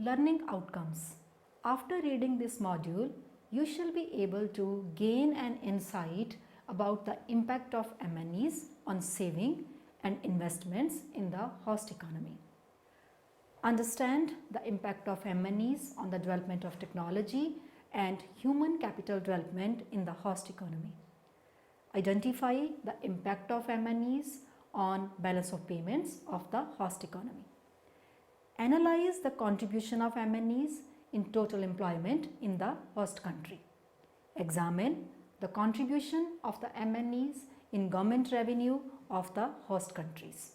Learning outcomes. After reading this module, you shall be able to gain an insight about the impact of MNEs on saving and investments in the host economy. Understand the impact of MNEs on the development of technology and human capital development in the host economy. Identify the impact of MNEs on balance of payments of the host economy. Analyze the contribution of MNEs in total employment in the host country. Examine the contribution of the MNEs in government revenue of the host countries.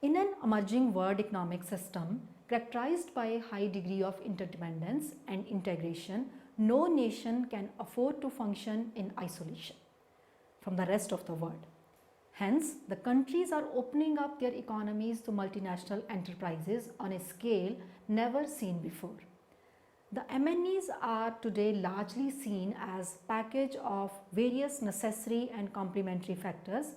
In an emerging world economic system characterized by a high degree of interdependence and integration, no nation can afford to function in isolation from the rest of the world. Hence, the countries are opening up their economies to multinational enterprises on a scale never seen before. The MNEs are today largely seen as package of various necessary and complementary factors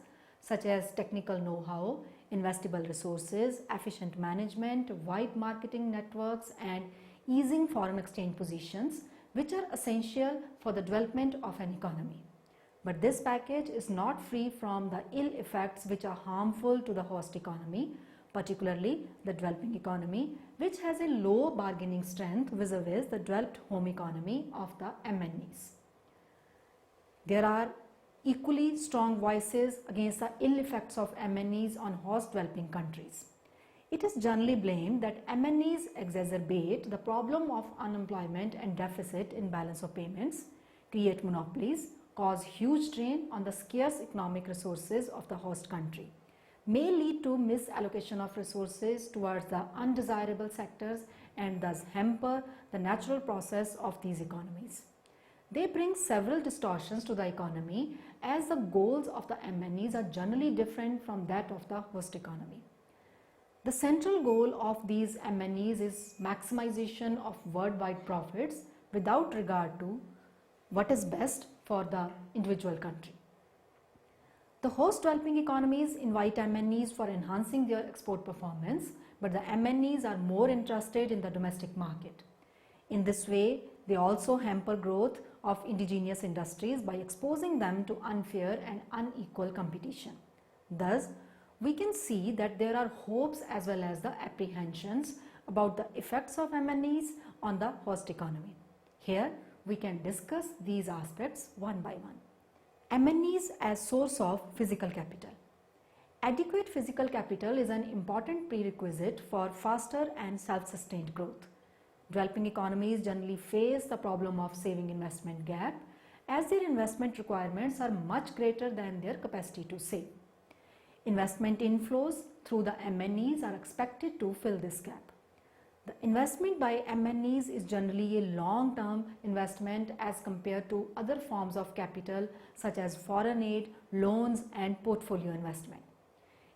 such as technical know-how, investable resources, efficient management, wide marketing networks and easing foreign exchange positions, which are essential for the development of an economy. But this package is not free from the ill effects which are harmful to the host economy, particularly the developing economy, which has a low bargaining strength vis-a-vis the developed home economy of the MNEs. There are equally strong voices against the ill effects of MNEs on host developing countries. It is generally blamed that MNEs exacerbate the problem of unemployment and deficit in balance of payments, create monopolies, cause huge strain on the scarce economic resources of the host country, may lead to misallocation of resources towards the undesirable sectors and thus hamper the natural process of these economies. They bring several distortions to the economy as the goals of the MNEs are generally different from that of the host economy. The central goal of these MNEs is maximization of worldwide profits without regard to what is best for the individual country. The host developing economies invite MNEs for enhancing their export performance, but the MNEs are more interested in the domestic market. In this way, they also hamper growth of indigenous industries by exposing them to unfair and unequal competition. Thus, we can see that there are hopes as well as the apprehensions about the effects of MNEs on the host economy. Here, we can discuss these aspects one by one. MNEs as source of physical capital. Adequate physical capital is an important prerequisite for faster and self-sustained growth. Developing economies generally face the problem of saving investment gap as their investment requirements are much greater than their capacity to save. Investment inflows through the MNEs are expected to fill this gap. The investment by MNEs is generally a long-term investment as compared to other forms of capital such as foreign aid, loans and portfolio investment.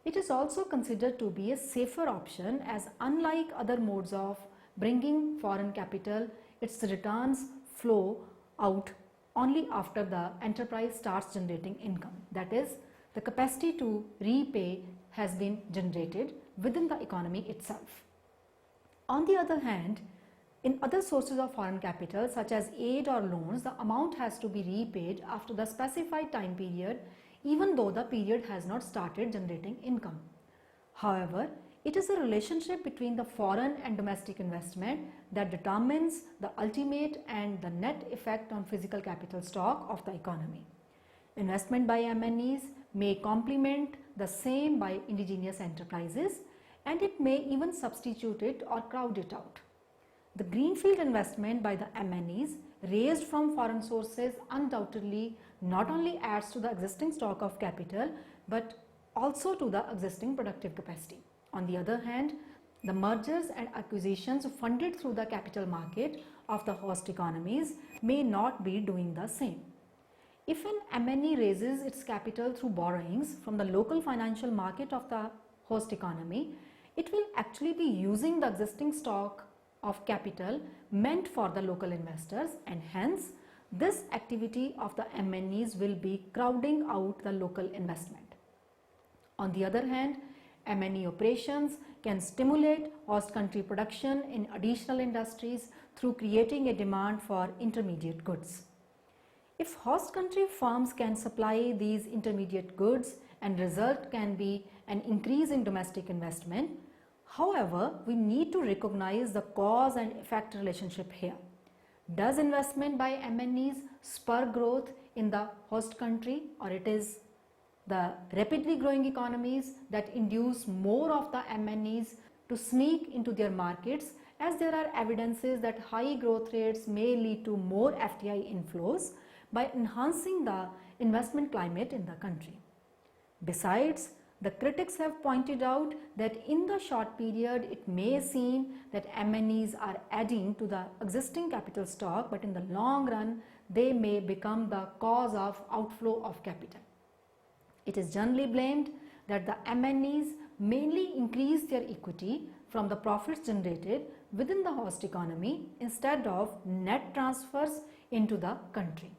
It is also considered to be a safer option as unlike other modes of bringing foreign capital, its returns flow out only after the enterprise starts generating income. That is, the capacity to repay has been generated within the economy itself. On the other hand, in other sources of foreign capital such as aid or loans, the amount has to be repaid after the specified time period even though the period has not started generating income. However, it is a relationship between the foreign and domestic investment that determines the ultimate and the net effect on physical capital stock of the economy. Investment by MNEs may complement the same by indigenous enterprises and it may even substitute it or crowd it out. The greenfield investment by the MNEs raised from foreign sources undoubtedly not only adds to the existing stock of capital but also to the existing productive capacity. On the other hand, the mergers and acquisitions funded through the capital market of the host economies may not be doing the same. If an MNE raises its capital through borrowings from the local financial market of the host economy, it will actually be using the existing stock of capital meant for the local investors, and hence this activity of the MNEs will be crowding out the local investment. On the other hand, MNE operations can stimulate host country production in additional industries through creating a demand for intermediate goods. If host country firms can supply these intermediate goods and result can be an increase in domestic investment, however, we need to recognize the cause and effect relationship here. Does investment by MNEs spur growth in the host country, or it is the rapidly growing economies that induce more of the MNEs to sneak into their markets, as there are evidences that high growth rates may lead to more FDI inflows by enhancing the investment climate in the country. Besides, the critics have pointed out that in the short period it may seem that MNEs are adding to the existing capital stock, but in the long run they may become the cause of outflow of capital. It is generally blamed that the MNEs mainly increase their equity from the profits generated within the host economy instead of net transfers into the country.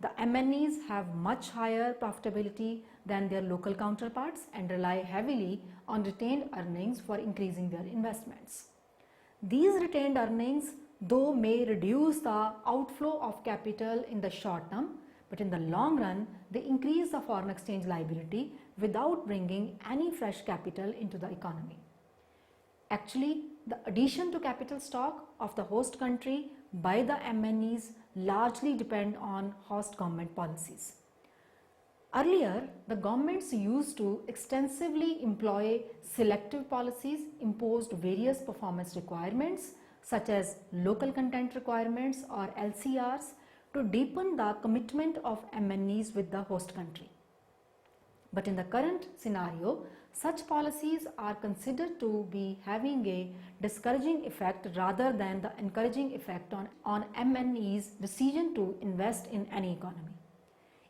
The MNEs have much higher profitability than their local counterparts and rely heavily on retained earnings for increasing their investments. These retained earnings, though, may reduce the outflow of capital in the short term, but in the long run they increase the foreign exchange liability without bringing any fresh capital into the economy. Actually, the addition to capital stock of the host country by the MNEs largely depend on host government policies. Earlier, the governments used to extensively employ selective policies, imposed various performance requirements such as local content requirements or LCRs to deepen the commitment of MNEs with the host country. But in the current scenario, such policies are considered to be having a discouraging effect rather than the encouraging effect on MNE's decision to invest in any economy.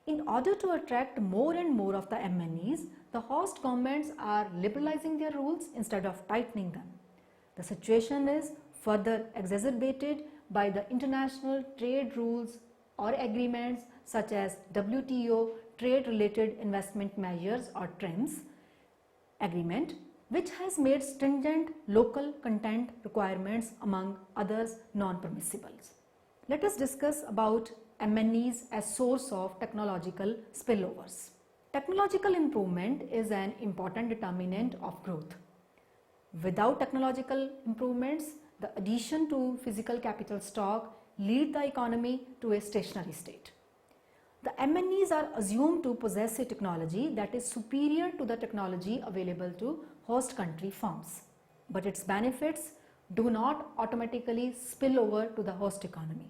In order to attract more and more of the MNEs, the host governments are liberalizing their rules instead of tightening them. The situation is further exacerbated by the international trade rules or agreements such as WTO Trade Related Investment Measures or TRIMS agreement, which has made stringent local content requirements among others non-permissibles. Let us discuss about MNEs as source of technological spillovers. Technological improvement is an important determinant of growth. Without technological improvements, the addition to physical capital stock lead the economy to a stationary state. The MNEs are assumed to possess a technology that is superior to the technology available to host country firms, but its benefits do not automatically spill over to the host economy.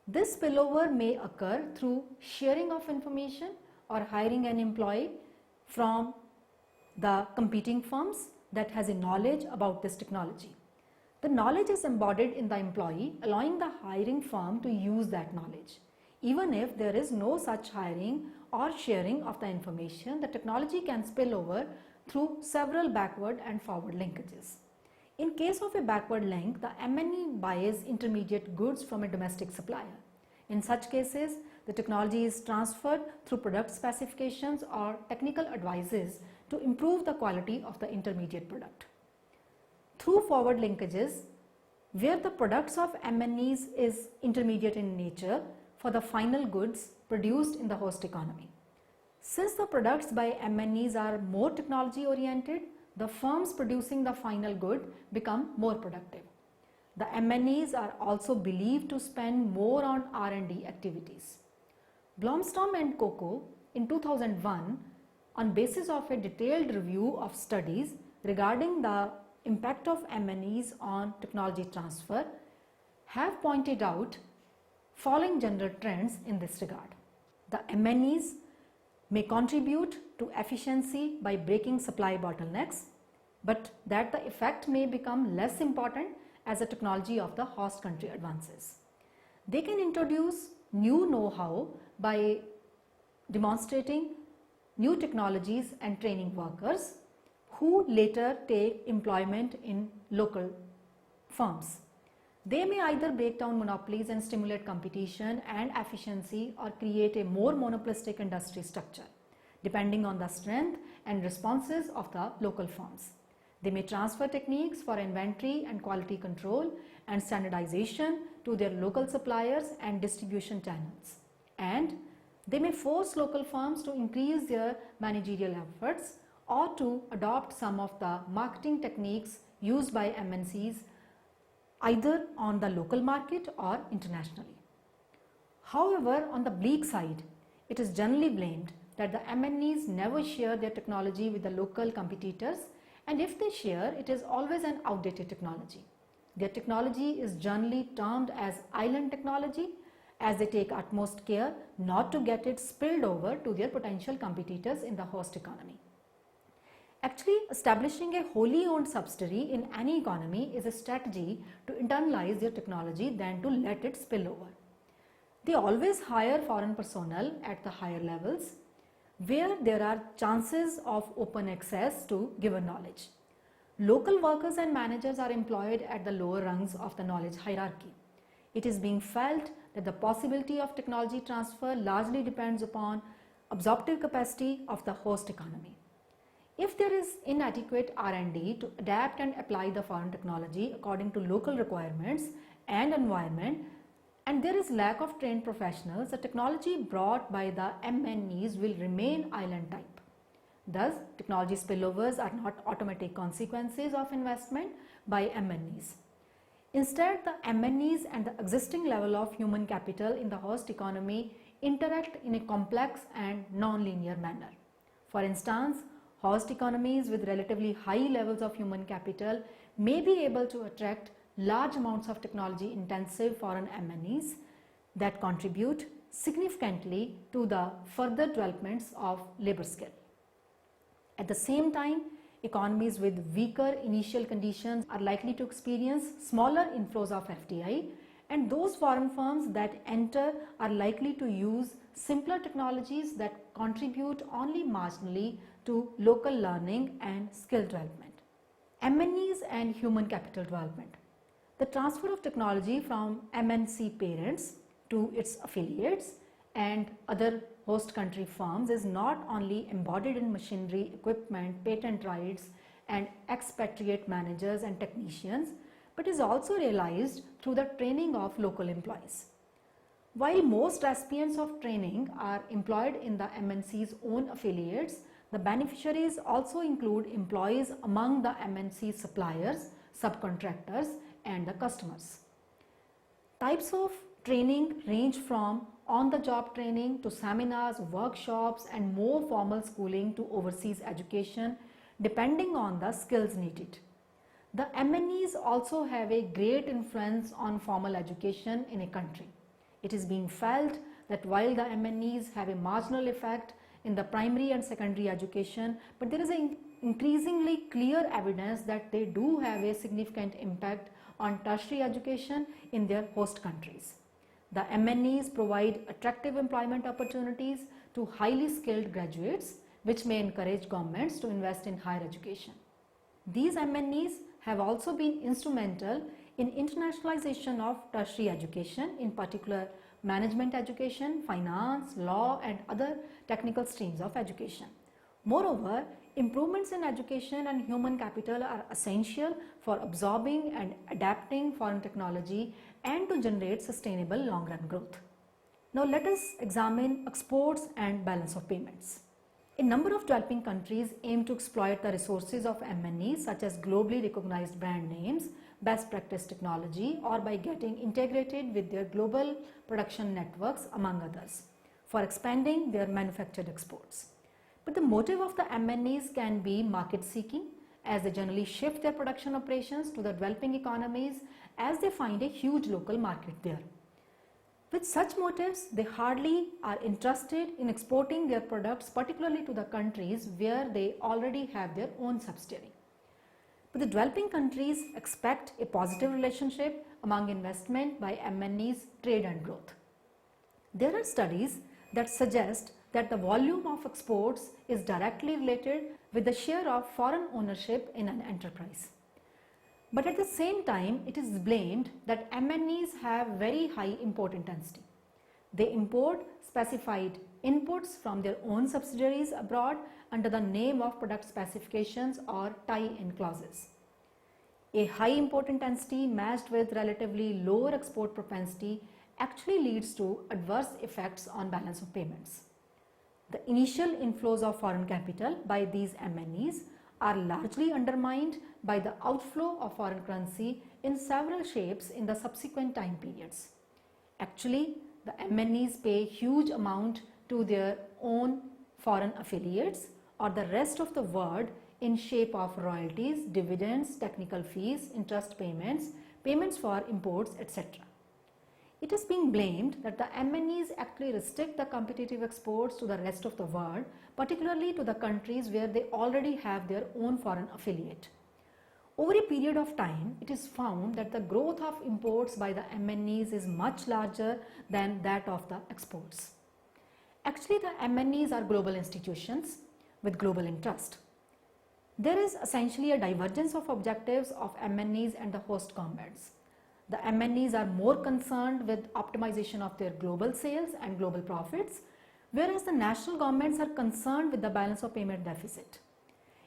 This spillover may occur through sharing of information or hiring an employee from the competing firms that has a knowledge about this technology. The knowledge is embodied in the employee, allowing the hiring firm to use that knowledge. Even if there is no such hiring or sharing of the information, the technology can spill over through several backward and forward linkages. In case of a backward link, the MNE buys intermediate goods from a domestic supplier. In such cases, the technology is transferred through product specifications or technical advices to improve the quality of the intermediate product. Through forward linkages, where the products of MNEs is intermediate in nature for the final goods produced in the host economy. Since the products by MNEs are more technology oriented, the firms producing the final good become more productive. The MNEs are also believed to spend more on R&D activities. Blomstrom and Coco in 2001, on basis of a detailed review of studies regarding the impact of MNEs on technology transfer, have pointed out following general trends in this regard. The MNEs may contribute to efficiency by breaking supply bottlenecks, but that the effect may become less important as the technology of the host country advances. They can introduce new know-how by demonstrating new technologies and training workers who later take employment in local firms. They may either break down monopolies and stimulate competition and efficiency or create a more monopolistic industry structure. depending on the strength and responses of the local firms. They may transfer techniques for inventory and quality control and standardization to their local suppliers and distribution channels. And they may force local firms to increase their managerial efforts or to adopt some of the marketing techniques used by MNCs either on the local market or internationally. However, on the bleak side, it is generally blamed that the MNEs never share their technology with the local competitors, and if they share, it is always an outdated technology. Their technology is generally termed as island technology, as they take utmost care not to get it spilled over to their potential competitors in the host economy. Actually, establishing a wholly owned subsidiary in any economy is a strategy to internalize their technology than to let it spill over. They always hire foreign personnel at the higher levels where there are chances of open access to given knowledge. Local workers and managers are employed at the lower rungs of the knowledge hierarchy. It is being felt that the possibility of technology transfer largely depends upon absorptive capacity of the host economy. If there is inadequate R&D to adapt and apply the foreign technology according to local requirements and environment, and there is lack of trained professionals, the technology brought by the MNEs will remain island type. Thus, technology spillovers are not automatic consequences of investment by MNEs. Instead, the MNEs and the existing level of human capital in the host economy interact in a complex and non-linear manner. For instance, host economies with relatively high levels of human capital may be able to attract large amounts of technology intensive foreign MNEs that contribute significantly to the further developments of labor skill. At the same time, economies with weaker initial conditions are likely to experience smaller inflows of FDI, and those foreign firms that enter are likely to use simpler technologies that contribute only marginally to local learning and skill development. MNEs and human capital development. The transfer of technology from MNC parents to its affiliates and other host country firms is not only embodied in machinery, equipment, patent rights, and expatriate managers and technicians, but is also realized through the training of local employees. While most recipients of training are employed in the MNC's own affiliates, the beneficiaries also include employees among the MNC suppliers, subcontractors, and the customers. Types of training range from on-the-job training to seminars, workshops, and more formal schooling to overseas education, depending on the skills needed. The MNEs also have a great influence on formal education in a country. It is being felt that while the MNEs have a marginal effect in the primary and secondary education, but there is an increasingly clear evidence that they do have a significant impact on tertiary education in their host countries. The MNEs provide attractive employment opportunities to highly skilled graduates, which may encourage governments to invest in higher education. These MNEs have also been instrumental in internationalization of tertiary education, in particular management education, finance, law, and other technical streams of education. Moreover, improvements in education and human capital are essential for absorbing and adapting foreign technology and to generate sustainable long-run growth. Now let us examine exports and balance of payments. A number of developing countries aim to exploit the resources of MNEs such as globally recognized brand names, best practice technology, or by getting integrated with their global production networks, among others, for expanding their manufactured exports. But the motive of the MNEs can be market seeking, as they generally shift their production operations to the developing economies as they find a huge local market there. With such motives, they hardly are interested in exporting their products, particularly to the countries where they already have their own subsidiary. But the developing countries expect a positive relationship among investment by MNEs, trade and growth. There are studies that suggest that the volume of exports is directly related with the share of foreign ownership in an enterprise. But at the same time, it is blamed that MNEs have very high import intensity. They import specified inputs from their own subsidiaries abroad under the name of product specifications or tie-in clauses. A high import intensity matched with relatively lower export propensity actually leads to adverse effects on balance of payments. The initial inflows of foreign capital by these MNEs are largely undermined by the outflow of foreign currency in several shapes in the subsequent time periods. Actually, the MNEs pay huge amount to their own foreign affiliates or the rest of the world in shape of royalties, dividends, technical fees, interest payments, payments for imports, etc. It is being blamed that the MNEs actually restrict the competitive exports to the rest of the world, particularly to the countries where they already have their own foreign affiliate. Over a period of time, it is found that the growth of imports by the MNEs is much larger than that of the exports. Actually, the MNEs are global institutions with global interest. There is essentially a divergence of objectives of MNEs and the host governments. The MNEs are more concerned with optimization of their global sales and global profits, whereas the national governments are concerned with the balance of payment deficit.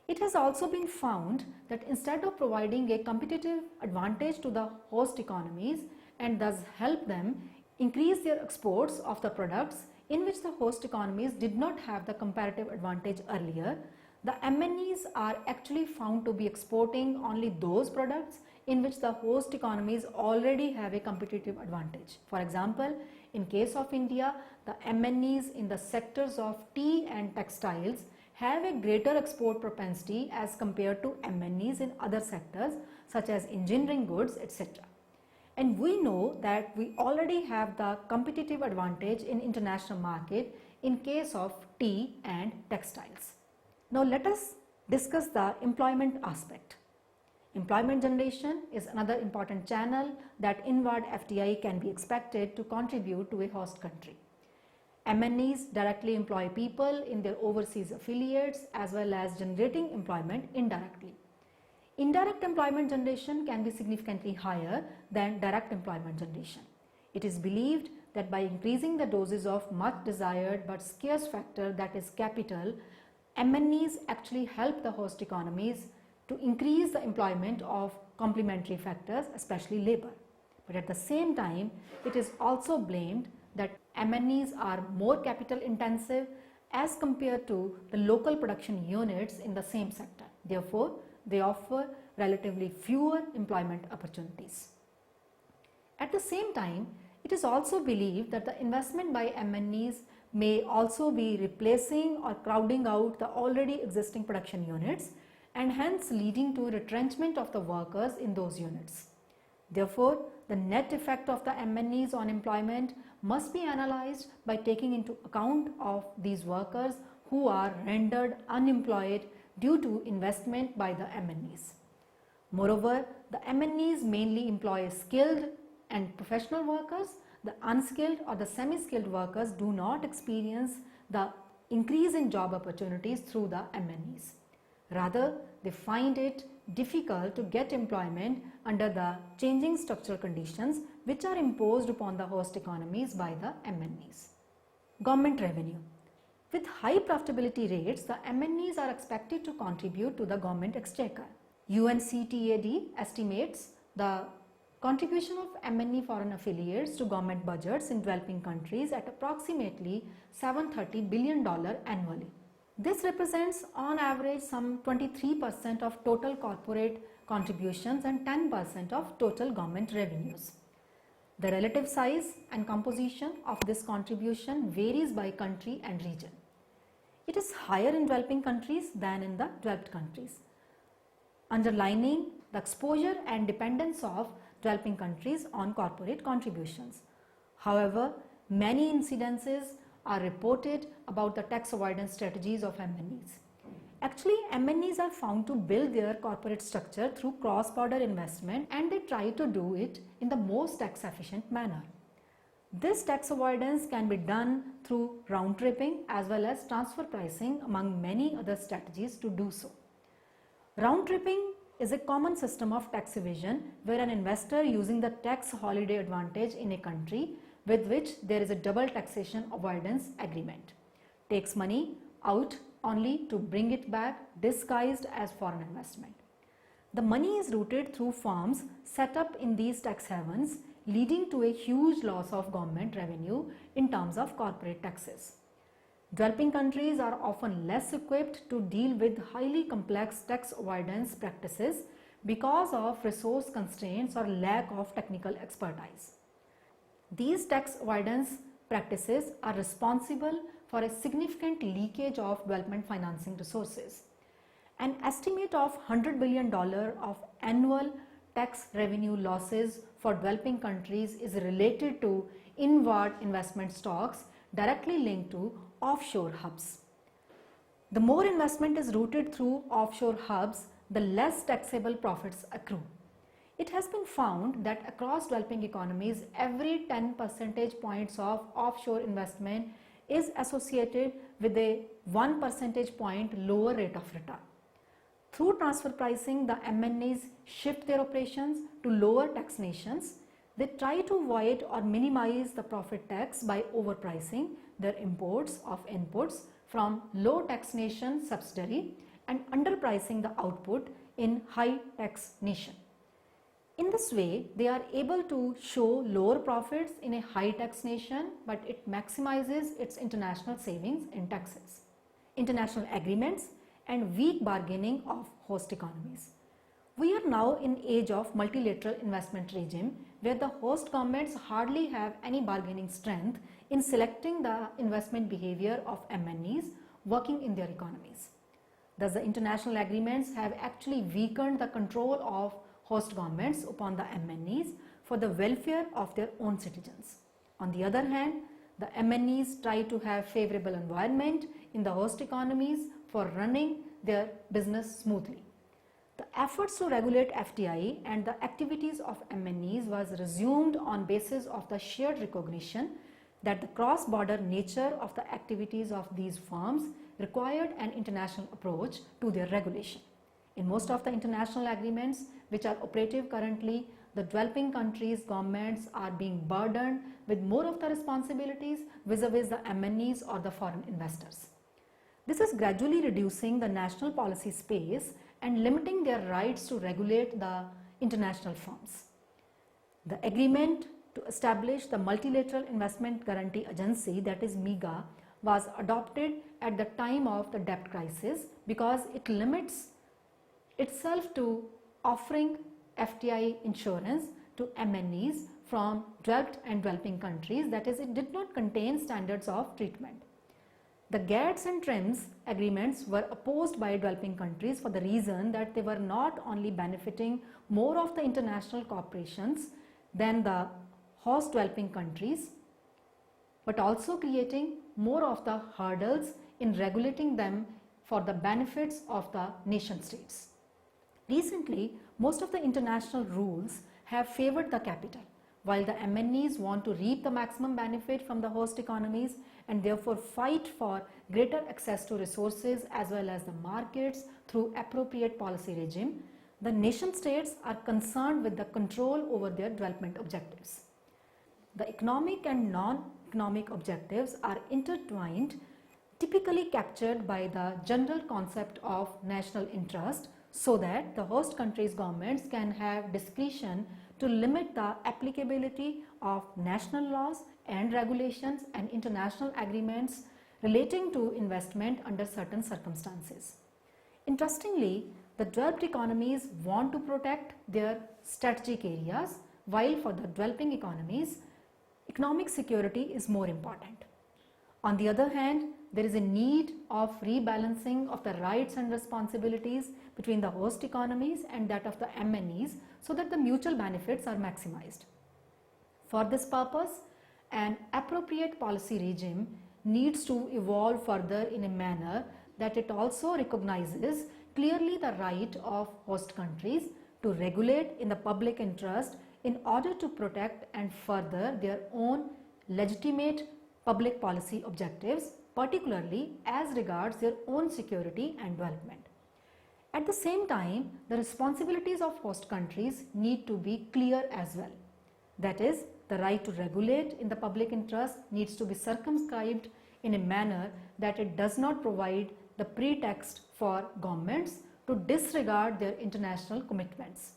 It has also been found that instead of providing a competitive advantage to the host economies and thus help them increase their exports of the products in which the host economies did not have the comparative advantage earlier, the MNEs are actually found to be exporting only those products in which the host economies already have a competitive advantage. For example, in case of India, the MNEs in the sectors of tea and textiles have a greater export propensity as compared to MNEs in other sectors such as engineering goods, etc. And we know that we already have the competitive advantage in international market in case of tea and textiles. Now let us discuss the employment aspect. Employment generation is another important channel that inward FDI can be expected to contribute to a host country. MNEs directly employ people in their overseas affiliates as well as generating employment indirectly. Indirect employment generation can be significantly higher than direct employment generation. It is believed that by increasing the doses of much desired but scarce factor, that is capital, MNEs actually help the host economies to increase the employment of complementary factors, especially labor. But at the same time, it is also blamed that MNEs are more capital intensive as compared to the local production units in the same sector. Therefore, they offer relatively fewer employment opportunities. At the same time, it is also believed that the investment by MNEs may also be replacing or crowding out the already existing production units and hence leading to retrenchment of the workers in those units. Therefore, the net effect of the MNEs on employment must be analyzed by taking into account of these workers who are rendered unemployed due to investment by the MNEs. Moreover, the MNEs mainly employ skilled and professional workers. The unskilled or the semi-skilled workers do not experience the increase in job opportunities through the MNEs. Rather, they find it difficult to get employment under the changing structural conditions which are imposed upon the host economies by the MNEs. Government revenue. With high profitability rates, the MNEs are expected to contribute to the government exchequer. UNCTAD estimates the contribution of MNE foreign affiliates to government budgets in developing countries at approximately $730 billion annually. This represents on average some 23% of total corporate contributions and 10% of total government revenues. The relative size and composition of this contribution varies by country and region. It is higher in developing countries than in the developed countries, underlining the exposure and dependence of developing countries on corporate contributions. However, many incidences are reported about the tax avoidance strategies of MNEs. Actually, MNEs are found to build their corporate structure through cross-border investment, and they try to do it in the most tax efficient manner. This tax avoidance can be done through round tripping as well as transfer pricing, among many other strategies to do so. Round tripping is a common system of tax evasion where an investor using the tax holiday advantage in a country with which there is a double taxation avoidance agreement. takes money out only to bring it back disguised as foreign investment. The money is routed through firms set up in these tax havens, leading to a huge loss of government revenue in terms of corporate taxes. Developing countries are often less equipped to deal with highly complex tax avoidance practices because of resource constraints or lack of technical expertise. These tax avoidance practices are responsible for a significant leakage of development financing resources. An estimate of $100 billion of annual tax revenue losses for developing countries is related to inward investment stocks directly linked to offshore hubs. The more investment is routed through offshore hubs, the less taxable profits accrue. It has been found that across developing economies, every 10 percentage points of offshore investment is associated with a 1 percentage point lower rate of return. Through transfer pricing, the MNEs shift their operations to lower tax nations. They try to avoid or minimize the profit tax by overpricing their imports of inputs from low tax nation subsidiary and underpricing the output in high tax nation. In this way, they are able to show lower profits in a high tax nation, but it maximizes its international savings in taxes. International agreements and weak bargaining of host economies. We are now in age of multilateral investment regime where the host governments hardly have any bargaining strength in selecting the investment behavior of MNEs working in their economies. Thus, the international agreements have actually weakened the control of host governments upon the MNEs for the welfare of their own citizens. On the other hand, the MNEs try to have favorable environment in the host economies for running their business smoothly. The efforts to regulate FDI and the activities of MNEs was resumed on basis of the shared recognition that the cross-border nature of the activities of these firms required an international approach to their regulation. In most of the international agreements which are operative currently, the developing countries' governments are being burdened with more of the responsibilities vis-a-vis the MNEs or the foreign investors. This is gradually reducing the national policy space and limiting their rights to regulate the international firms. The agreement to establish the Multilateral Investment Guarantee Agency, that is MIGA, was adopted at the time of the debt crisis because it limits itself to offering FDI insurance to MNEs from developed and developing countries, that is, it did not contain standards of treatment. The GATS and TRIMS agreements were opposed by developing countries for the reason that they were not only benefiting more of the international corporations than the host developing countries, but also creating more of the hurdles in regulating them for the benefits of the nation states. Recently, most of the international rules have favored the capital, while the MNEs want to reap the maximum benefit from the host economies and therefore fight for greater access to resources as well as the markets through appropriate policy regime. The nation states are concerned with the control over their development objectives. The economic and non-economic objectives are intertwined, typically captured by the general concept of national interest, so that the host countries' governments can have discretion to limit the applicability of national laws and regulations and international agreements relating to investment under certain circumstances. Interestingly, the developed economies want to protect their strategic areas, while for the developing economies, economic security is more important. On the other hand, there is a need of rebalancing of the rights and responsibilities between the host economies and that of the MNEs so that the mutual benefits are maximized. For this purpose, an appropriate policy regime needs to evolve further in a manner that it also recognizes clearly the right of host countries to regulate in the public interest in order to protect and further their own legitimate public policy objectives, particularly as regards their own security and development. At the same time, the responsibilities of host countries need to be clear as well. That is, the right to regulate in the public interest needs to be circumscribed in a manner that it does not provide the pretext for governments to disregard their international commitments.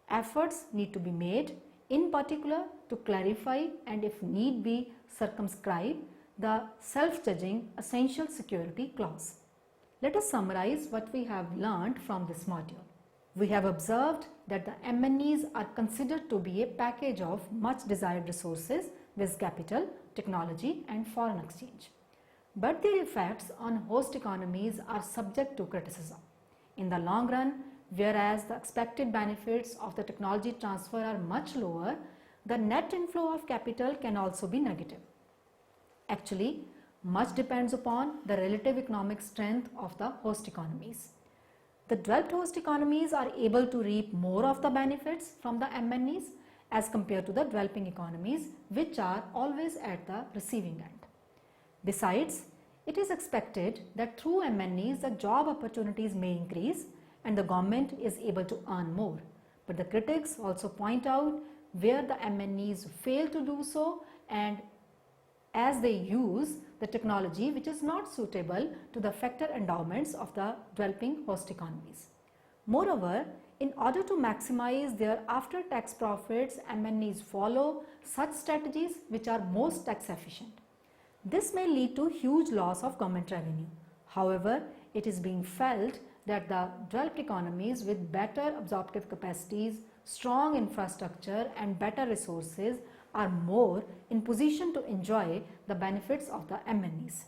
Efforts need to be made, in particular, to clarify and, if need be, circumscribe the self-judging essential security clause. Let us summarize what we have learned from this module. We have observed that the MNEs are considered to be a package of much desired resources with capital, technology and foreign exchange. But their effects on host economies are subject to criticism. In the long run, whereas the expected benefits of the technology transfer are much lower, the net inflow of capital can also be negative. Actually, much depends upon the relative economic strength of the host economies. The developed host economies are able to reap more of the benefits from the MNEs as compared to the developing economies, which are always at the receiving end. Besides, it is expected that through MNEs the job opportunities may increase and the government is able to earn more. But the critics also point out where the MNEs fail to do so, and as they use the technology which is not suitable to the factor endowments of the developing host economies. Moreover, in order to maximize their after-tax profits, MNEs follow such strategies which are most tax efficient. This may lead to huge loss of government revenue. However, it is being felt that the developed economies with better absorptive capacities, strong infrastructure and better resources are more in position to enjoy the benefits of the MNEs.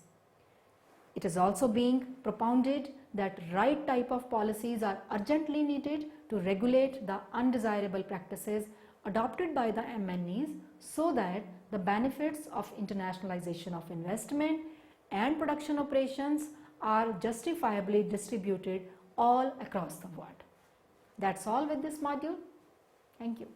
It is also being propounded that right type of policies are urgently needed to regulate the undesirable practices adopted by the MNEs so that the benefits of internationalization of investment and production operations are justifiably distributed all across the world. That's all with this module. Thank you.